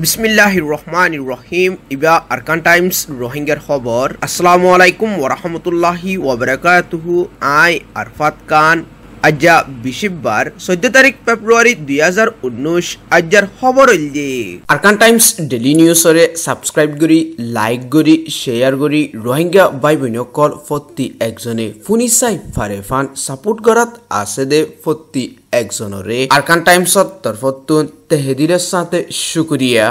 বিসমিল্লাহির রহমানির রহিম। ইবা আরকান টাইমস রোহিঙ্গার খবর। আসসালামু আলাইকুম ওয়া রাহমাতুল্লাহি ওয়া বারাকাতুহু। আই আরফাত খান। আজ্জা বিশিববার 14 তারিখ ফেব্রুয়ারি 2019 আজ্জার খবর হইলে আরকান টাইমস ডেইলি নিউজরে সাবস্ক্রাইব করি, লাইক করি, শেয়ার করি। রোহিঙ্গা ভাই বোনসকল প্রতি একজনে ফুনিসাই ফারেফান সাপোর্ট করাত আছে দে প্রতি একজনরে আরকান টাইমসত তরফতুন তেহেদিরের সাথে শুকরিয়া।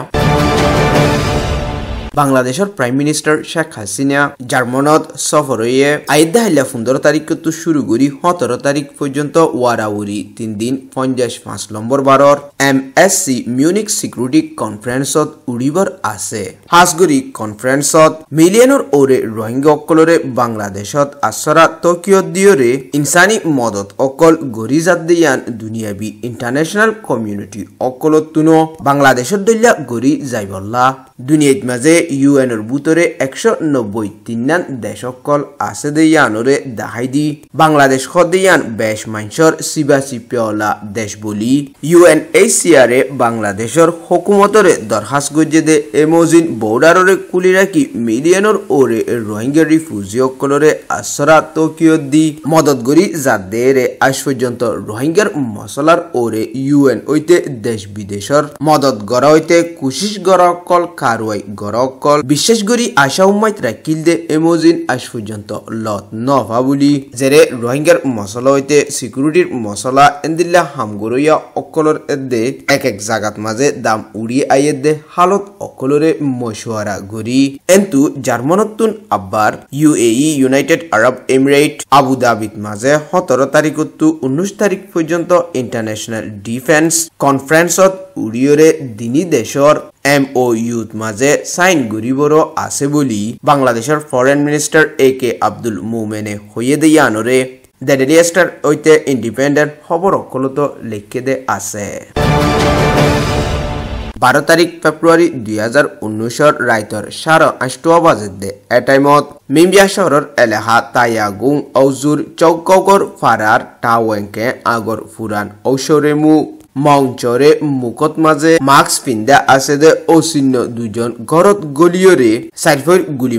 বাংলাদেশের প্রাইম মিনিস্টার শেখ হাসিনা জার্মানত সফর হয়ে আইদা হাইলা 15 তারিখ তো শুরু করি 17 তারিখ পর্যন্ত ওয়ারাউরি 3 দিন 55 নম্বর বারর MSC মিউনিক সিকিউরিটি কনফারেন্সত উড়িবর আছে। হাসগুড়ি কনফারেন্সত মিলিয়নের ওরে রোহিঙ্গা অকলরে বাংলাদেশত আশ্রা টোকিও দিয়রে ইনসানি মদত অকল গরিজাত দিয়ান দুনিয়াবি ইন্টারন্যাশনাল কমিউনিটি অকলত তুনো বাংলাদেশত দলিয়া গরি যাইবল্লা। দুনিয়াত মাঝে ইউএনের ভিতরে 193 দেশ অকল আছে দেয়ানরে দেখাই দি বাংলাদেশ খদিয়ান বেশ মাইনসর সিবাসি পেওলা দেশ বলি UNHCR বাংলাদেশের হুকুমতরে দরখাস্ত গজে দে এমোজিন বর্ডাররে কুলি রাখি মিলিয়নের ওরে রোহিঙ্গা রিফিউজি অকলরে আশ্রা টোকিও দি মদত গরি যাদেরে আজ পর্যন্ত রোহিঙ্গার মশলার ওরে UN হইতে দেশ বিদেশের মদত গড়া হইতে কোশিশ গড়া অকল কারওয়াই গড়া অকল বিশেষ করে আশা উম্মাইত রাখিল দে এমোজিন আজ পর্যন্ত লত নভা বলি যেরে রোহিঙ্গার মশলা হইতে সিকিউরিটির মশলা এন্দিল্লা হামগরইয়া অকলর এদে এক এক জাগাত মাঝে দাম উড়িয়ে আইয়ে দে হালত অকলরে মশওয়ারা গরি এন্তু জার্মানতুন আব্বার UAE ইউনাইটেড আরব এমিরেট আবু দাবিত মাঝে 17 তারিখ টু 19 তারিখ পর্যন্ত ইন্টারন্যাশনাল ডিফেন্স কনফারেন্সত উড়িয়রে দিনী দেশর MOU মাঝে সাইন গরিবরও আছে বলি বাংলাদেশের ফরেন মিনিস্টার AK আব্দুল মোমেনে হইয়ে দিয়ানরে দ্য ডেইলি স্টার হইতে ইন্ডিপেন্ডেন্ট খবর অকলত লিখে দে আছে। 12 তারিখ ফেব্রুয়ারি 2019 রাইতর 8:30 বাজে দে এ টাইমত মিমিয়া শহরের এলাহা তায়াগুং ঔজুর চৌকগর ফারার টাওয়েংকে আগর ফুরান ঔষরেমু মঞ্চরে মুখত মাঝে মাস্ক পিন্ধা আছে দে অচিহ্ন দুজন ঘরত গলিয়রে সাইফর গুলি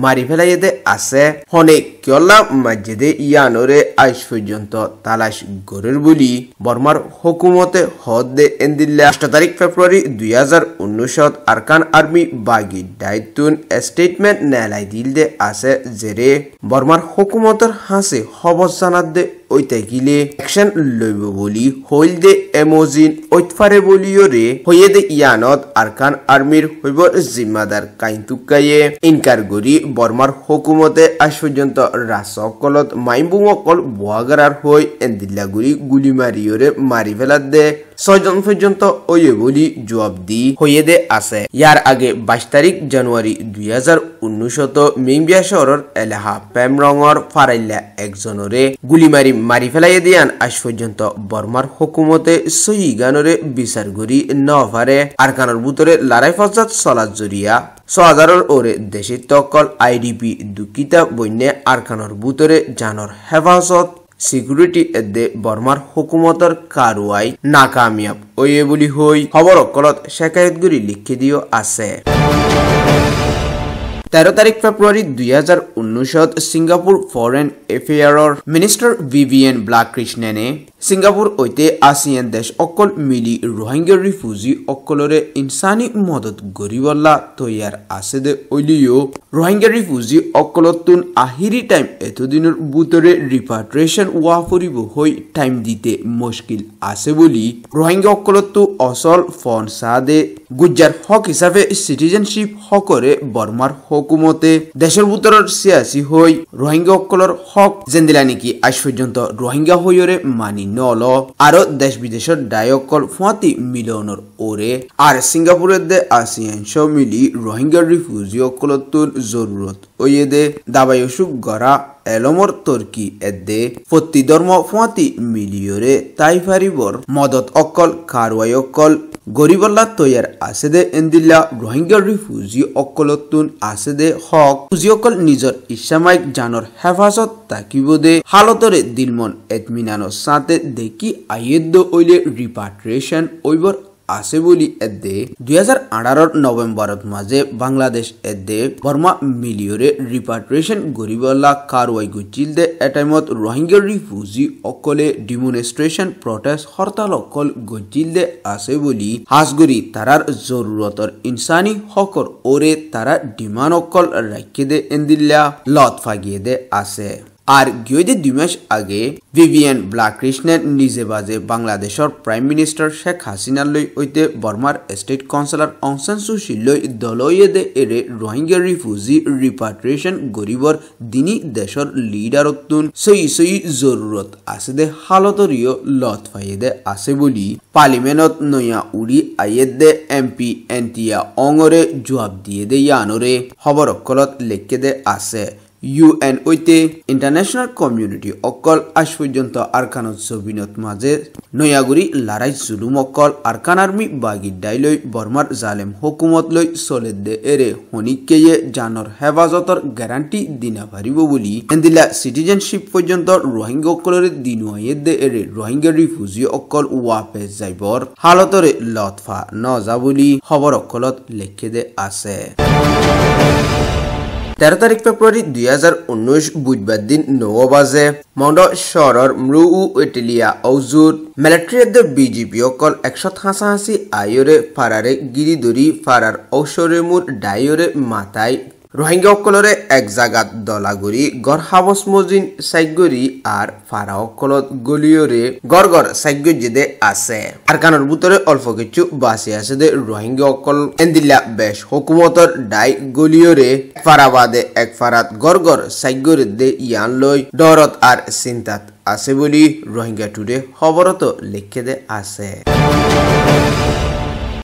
মারি ফেলাই দে আছে হনে কিয়লা মাঝে ইয়ানরে আজ পর্যন্ত তালাশ গরের বলি বর্মার হুকুমতে হদ দে এন্দিল্লা 8 তারিখ ফেব্রুয়ারি 2019 আরকান আর্মি বাগি দায়িত্বন স্টেটমেন্ট নেলাই দিল দে আছে যেরে বর্মার হুকুমতের হাসে খবর জানাত দে ওইতে গিলে অ্যাকশন লইব বলি হইল দে এমোজিন ওইতফারে বলিওরে হইয়ে দে ইয়ানত আরকান আর্মির হইব জিম্মাদার কাইন্তুকাইয়ে ইনকার গরি বর্মার হুকুমতে আজ পর্যন্ত রাসকলত মাইমবুং অকল বোয়াগারার হই এন্দিল্লাগুড়ি গুলি মারিওরে মারি ফেলার দে 6 জন পর্যন্ত ওয়ে বলি জবাব দি হইয়ে দে আছে। ইয়ার আগে 22 তারিখ জানুয়ারি 2019 মিংবিয়া শহরের এলাহা প্যামরঙর ফারাইল্লা একজনরে গুলি মারি ফেলাই দিয়ান আজ পর্যন্ত বর্মার হুকুমতে সহি গানরে বিচার করি নভারে আরকানের ভিতরে লড়াই ফজাত চলার জরিয়া 6000 ওরে দেশে তকল IDP দুঃখিতা বন্যে আরকানের ভিতরে জানর হেফাজত সিকিউরিটি এদে বর্মার হুকুমতর কারওয়াই নাকামিয়াব ওয়ে বলি হই খবর অকলত শেখায়ত গুরি লিখে দিও আছে। 13 তারিখ ফেব্রুয়ারি 2019 সিঙ্গাপুর ফরেন এফেয়ারর মিনিস্টার ভিভিয়েন ব্ল্যাক কৃষ্ণেনে সিঙ্গাপুর হইতে আসিয়ান দেশ অকল মিলি রোহিঙ্গা রিফিউজি অকলরে ইনসানি মদত গরিবল্লা তৈয়ার আছে দে ওইলিও রোহিঙ্গা রিফিউজি অকলতুন আহিরি টাইম এতদিনের ভিতরে রিপাট্রিয়েশন ওয়া ফুরিব হই টাইম দিতে মুশকিল আছে বলি রোহিঙ্গা অকলতু অসল ফন সাদে গুজ্জার হক হিসাবে সিটিজেনশিপ হকরে বর্মার হুকুমতে দেশের ভিতরের সিয়াসি হই রোহিঙ্গা অকলর হক জেন্দিলা নাকি আজ পর্যন্ত রোহিঙ্গা হইরে মানি নল আরো দেশ বিদেশের ডায়কল 40 মিলিয়নের ওরে আর সিঙ্গাপুরের দে আসিয়ানশো মিলি রোহিঙ্গা রিফিউজি অকলতুন জরুরত ওয়ে দে দাবাই অসুখ গড়া এলমর তর্কি এদে প্রতি ধর্ম 40 মিলিয়রে তাই ফারিবর মদত অকল কারওয়াই অকল গরিবল্লা তৈয়ার আছে দে এন্দিল্লা রোহিঙ্গা রিফিউজি অকলতুন আছে দে হক ফুজি অকল নিজর ইসলামাইক জানর হেফাজত তাকিব দে হালতরে দিলমন এতমিনানোর সাথে দেখি আইয়েদ্দ ওইলে রিপাট্রিয়েশন ওইবর আছে বলি এদে 2018 নভেম্বরত মাঝে বাংলাদেশ এদে বর্মা মিলিয়রে রিপাট্রিয়েশন গরিবলা কারওয়াই গুচিল দে এটাইমত রোহিঙ্গা রিফিউজি অকলে ডিমনস্ট্রেশন প্রটেস্ট হরতাল অকল গুচিল দে আছে বলি হাসগুরি তারার জরুরতর ইনসানি হকর ওরে তারা ডিমান্ড অকল রাখে দে এন্দিল্লা লত ফাগিয়ে দে আছে আর গিয়ে 2 মাস আগে ভিভিয়ান ব্ল্যাককৃষ্ণের নিজে বাজে বাংলাদেশের প্রাইম মিনিস্টার শেখ হাসিনা লই হইতে বর্মার স্টেট কাউন্সিলর অং সান সু চি লই দলইয়ে দে এরে রোহিঙ্গা রিফিউজি রিপাট্রিয়েশন গরিবর দিনী দেশের লিডারতুন সই জরুরত আছে দে হালতরিও লত ফাইয়ে দে আছে বলি পার্লিমেন্টত নয়া উড়ি আইয়ে দে এমপি এনটিয়া অংরে জবাব দিয়ে দে ইয়ানরে খবর অকলত লেখকে দে আছে UN ওইতে ইন্টারন্যাশনাল কমিউনিটি অকল আজ পর্যন্ত আরকানত সবিনত মাঝে নয়াগুড়ি লড়াই জুলুম অকল আরকান আর্মি বাগি ডাইলই বর্মার জালেম হুকুমত লই চলে দে এরে হনিকেয়ে জানর হেফাজতর গ্যারান্টি দিনা পারিব বলি এন্দিলা সিটিজেনশিপ পর্যন্ত রোহিঙ্গা অকলরে দিনুয়াইয়ে দে এরে রোহিঙ্গা রিফিউজি অকল ওয়াপে যাইবর হালতরে লতফা ন যা বলি খবর অকলত লেখে দে আছে 13 তারিখ ফেব্রুয়ারি 2019 বুধবার দিন 9 বাজে মন্ড শহরের মৃউ এটেলিয়া অজুর মিলিটারি বিজেপি অকল 185 আয়রে ফারারে গিরিদরি ফারার ঔষরে মুর ডাইরে মাথায় রোহিঙ্গা অকলরে এক জাগাত দলাগুড়ি গড় হাবস মজিন সাইগরি আর ফারা অকলত গলিয়রে গড় গড় সাইগজে আছে আর কানের ভিতরে অল্প কিছু বাসি আছে দে রোহিঙ্গা অকল এন্দিল্লা বেশ হুকুমতর ডাই গলিয়রে ফারাবাদে এক ফারাত গড় গড় সাইগরি দে ইয়ান লই ডরত আর চিন্তাত আছে বলি রোহিঙ্গা টুডে খবরত লিখে দে আছে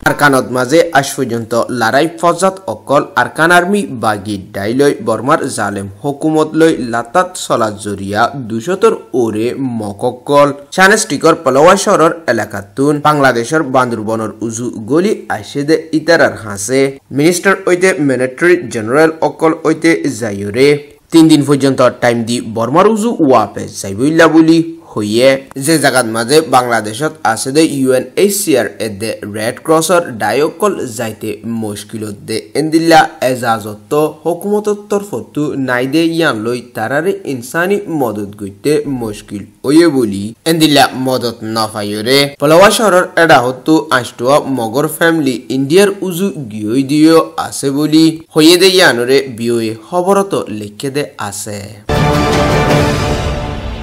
আরকানত মাঝে আজ পর্যন্ত লড়াই ফজাত অকল আরকান আর্মি বাগি ডাইলই বর্মার জালেম হুকুমত লই লাতাত চলা জরিয়া 200 ওরে মককল সানেস্টিকর পলওয়া শহরের এলাকাতুন বাংলাদেশের বান্দরবনের উজু গলি আইসে দে ইতারার হাসে মিনিস্টার ওইতে মিলিটারি জেনারেল অকল ওইতে যাইরে 3 দিন পর্যন্ত টাইম দি বর্মার উজু ওয়াপে যাইবইলা বলি হইয়ে যে জায়গাত মাঝে বাংলাদেশত আছে দে UNHCR এদে রেড ক্রসর ডায়কল যাইতে মুশকিলত দে এন্দিল্লা এজাজত হুকুমতর তরফতু নাই দে ইয়ান লই তারারে ইনসানি মদত গইতে মুশকিল ওয়ে বলি এন্দিল্লা মদত না পাইরে পলওয়া শহরের এডা হতু আষ্টুয়া মগর ফ্যামিলি ইন্ডিয়ার উজু গিয়ে দিও আছে বলি হইয়ে দে ইয়ানরে বিয়ে খবরত লিখে দে আছে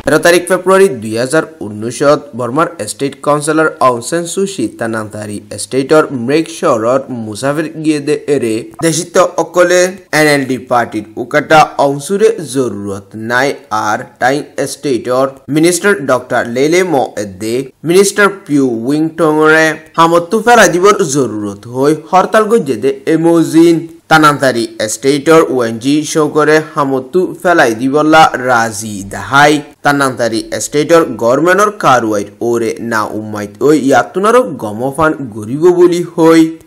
13 তারিখ ফেব্রুয়ারি 2019 বর্মার স্টেট কাউন্সিলর অং সান সু চি তানান্তারি স্টেটর মৃগ শহরত মুসাফির গিয়ে দে এরে দেশিত অকলে NLD পার্টির উকাটা অংশুরে জরুরত নাই আর টাইম স্টেটর মিনিস্টার ডক্টর লেলে মো এদে মিনিস্টার পিউ উইংটংরে হামতু ফেলা দিবর জরুরত হই হরতাল গজে দে এমোজিন তানান্তারি স্টেটর ওএনজি শো করে হামতু ফেলাই দিবলা রাজি দাহাই তানান্তারি স্টেটর গভর্নমেন্টর কারওয়াইট ওরে না উম্মাইত ওই ইয়াতুনারও গমফান গরিব বলি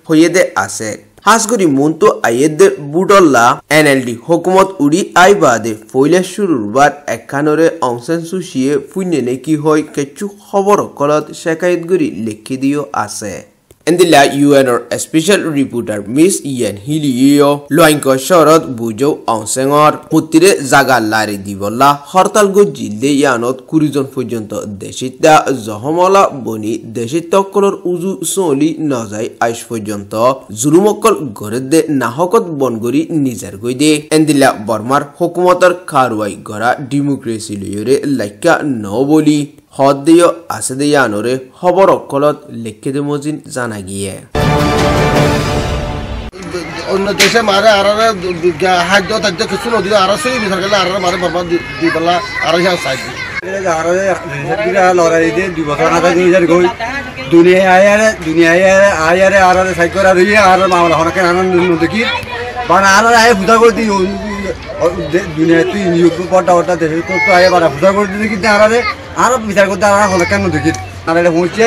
হইয়ে দে আছে হাসগুড়ি মন্তু আইয়েদে বুটল্লা NLD হুকুমত উড়ি আইবাদে ফইলে শুরুর বার একখানরে অং সান সু চিয়ে ফুইনে নেকি হয় কিছু খবর কলত শেখায়তগুড়ি লিখি দিও আছে এন্দিলা UNৰ স্পেশাল রিপোর্টার মিস ইয়ান হিলিও লয়ঙ্ক শহরত বুজৌ অংসেঙর হুতিরে জাগা লারি দিবলা হরতাল গজিলে ইয়ানত 20 জন পর্যন্ত দেশিতা জহমলা বনি দেশিতকলর উজু সলি নজাই আইস পর্যন্ত জুলুমকল গরে দে নাহকত বনগরি নিজার গই দে এন্দিলা বর্মার হুকুমতর কারওয়াই গড়া ডেমোক্রেসি লয়রে লাইকা ন বলি হদ দিও আছে দে ইয়ানরে খবর অকলত লিখে দে মজিন জানা গিয়ে অন্য দেশে মারে আর হাদ্য তাদ্য কিছু নদী আর সেই বিচার গেলে আর মারে বাবা দি বলা আর ইয়া সাইড লড়াই দিয়ে 2 বছর আগে নিয়ে গই দুনিয়ায় আয়ারে আর সাইড করে আর মামলা হনকে আনন্দ দেখি বানা আর আয় ফুটা করে দি দুনিয়ায় তুই নিয়োগ পড়া ওটা দেশে তো আয় বানা ফুটা করে দি কিন্তু আর বিচার করতে আর হলে কেন দেখি আর হচ্ছে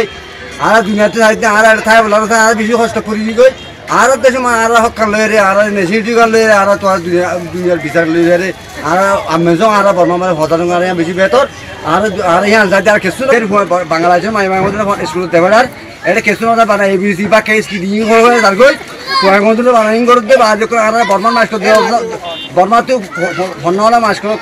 আর দুনিয়াতে সাইতে আর ঠাই বলা আর বেশি কষ্ট করি গই আর দেশে আর হকান লয়ে আর নেসিটি গান লয়ে আর তো দুনিয়ার বিচার লয়ে রে আর আমেজং আর বর্মা মানে হদারং আর বেশি বেতর আর আর ইয়া যাতে আর কিছু বাংলাদেশে মাই মাই মধ্যে স্কুল দেবার এটা কেসু না বানা এবিসি বা কেস কি দিন হয়ে যার গই পয়গন্তরে বানাইং করতে বাজ করে আর বর্মান মাস করতে বর্মাতে ফন্নওয়ালা মাস করে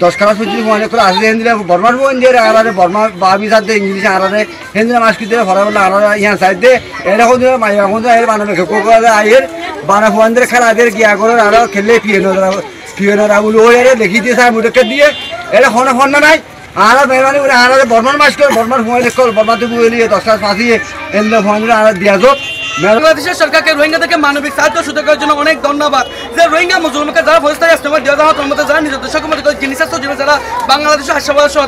10 খারাপ সুজি মনে করে আসলে হিন্দিরা বর্মার বোন দিয়ে আলাদা বর্মা বাবি সাথে ইংলিশ আলাদা হিন্দিরা মাস কিতে ফরাবলা আলাদা ইয়া সাইডে এটা কোন মাইয়া কোন এর বানাবে কোকোলা আইয়ের বানা ফোনদের খেলাদের গিয়া করে আর খেলে পিয়নরা বলে ওই এর দেখি দিয়ে সাহেব মুটকে দিয়ে এটা ফোন নাই আর মেহমানি করে আর বর্মার মাস করে বর্মার ফোন কল বর্মাতে বলে 10 খারাপ ফাঁসিয়ে এন্ড ফোনরা আর দিয়া যাক বাংলাদেশের সরকারকে রোহিঙ্গাদেরকে মানবিক সাহায্য সুযোগ করার জন্য অনেক ধন্যবাদ যে রোহিঙ্গা মুসলমানকে যারা ফৌজদারি আশ্রমে দেওয়া হওয়ার মধ্যে যারা নিজের দেশের মধ্যে জিনিস যারা বাংলাদেশের হাসপাতাল সহ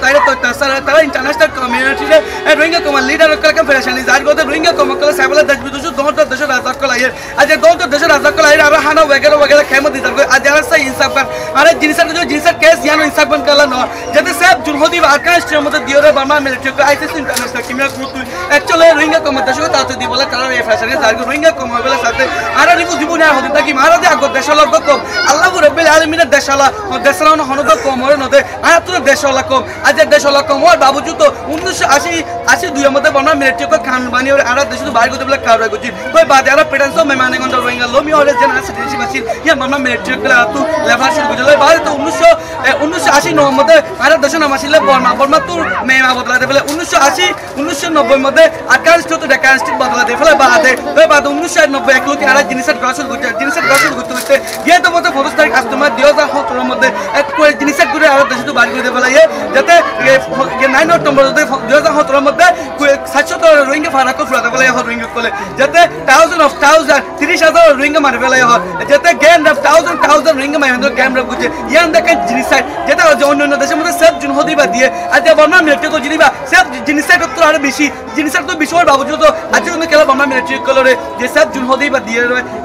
তারা ইন্টারন্যাশনাল কমিউনিটির রোহিঙ্গা কমার লিডার ফেডারেশন যার কথা রোহিঙ্গা কমার সাইবলা দেশ বিদেশ দৌড় দেশের রাজা কলাইয়ের আজ দৌড় দেশের রাজা কলাইয়ের আর হানা ওয়াগেরা খেমত দিতে হবে আজ যারা সেই ইনসাফ পান আর জিনিসের কেস ইয়ানো ইনসাফ পান কালা নয় যাতে সব জুলহদি আফগানিস্তানের মধ্যে দিয়ে Burma military ICC international criminal court actually Rohingya কমার দেশকে তাতে দিয়ে বলে তারা এই ফ্যাশনে রোহিঙ্গা কম হবে সাথে আর রিকু জীবনে আর হতে থাকি মারা দিয়ে আগর দেশালা কম আল্লাহ রব্বিল আলামিনের দেশালা হনদ কম হয় নদে আর তো দেশালা কম আজ দেশালা কম হয় বাবুজু তো 1982 এর মধ্যে বনা মিলিটারি খান বানি আর দেশ তো বাইরে করতে বলে কার হয় গুজি কই বাদ আর পেটেন্সো মেমানে গন্ড রোহিঙ্গা লোমি হলে যেন আছে দেশি বাসিল ইয়া মামা মিলিটারি কলা তো লেভেল শুরু করে বাইরে তো 1980 এর মধ্যে আর দেশ নাম আসলে বর্মা তো মেমা বদলাতে বলে 1990 মধ্যে আফগানিস্তান তো ডেকানিস্তান বদলাতে ফলে বাদে বাদ 1990 এক লোক আর জিনিসের গ্রসল ঘুরতে গিয়ে তো মতো 25 তারিখ কাস্টমার 2017 মধ্যে এক জিনিসের ঘুরে আর দেশে তো বাড়ি করে ফেলাই যাতে 9 অক্টোবর 2017 মধ্যে 700 রোহিঙ্গা ফারাকো ফুরাতে ফেলাই রোহিঙ্গা কলে যাতে 30,000 রোহিঙ্গা মারে ফেলাই যাতে গেম রাফ 1000 রোহিঙ্গা মারে গেম রাফ বুঝে ইয়ান দেখে জিনিস যেটা অন্য দেশের মধ্যে সব জুন হদি বা দিয়ে আজ বর্মা মিলিটারি তো জিনিবা সব জিনিসের তো আর বেশি জিনিসের তো বিষয় বাবুজু তো আজ কিন্তু কেলা বর্মা মিলিটারি কলরে যে সব জুন হদি বা দিয়ে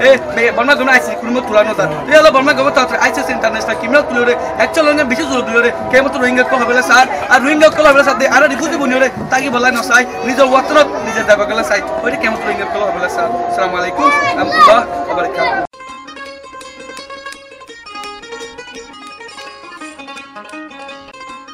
এ বর্মা গম আইসি কুরমত পুরানো তার এলা বর্মা গম তার আইসিসি ইন্টারন্যাশনাল ক্রিমিনাল কলরে অ্যাকচুয়ালি না বেশি জোর দিলরে কেমত রোহিঙ্গা কল হবে স্যার আর রোহিঙ্গা কল হবে সাথে আর রিফিউজি বনিরে তাকি বলা না চাই নিজের ওয়াতনত নিজের দাবা গলা চাই ওইটা কেমত রোহিঙ্গা কল হবে স্যার আসসালামু আলাইকুম ওয়া রাহমাতুল্লাহি ওয়া বারাকাতুহু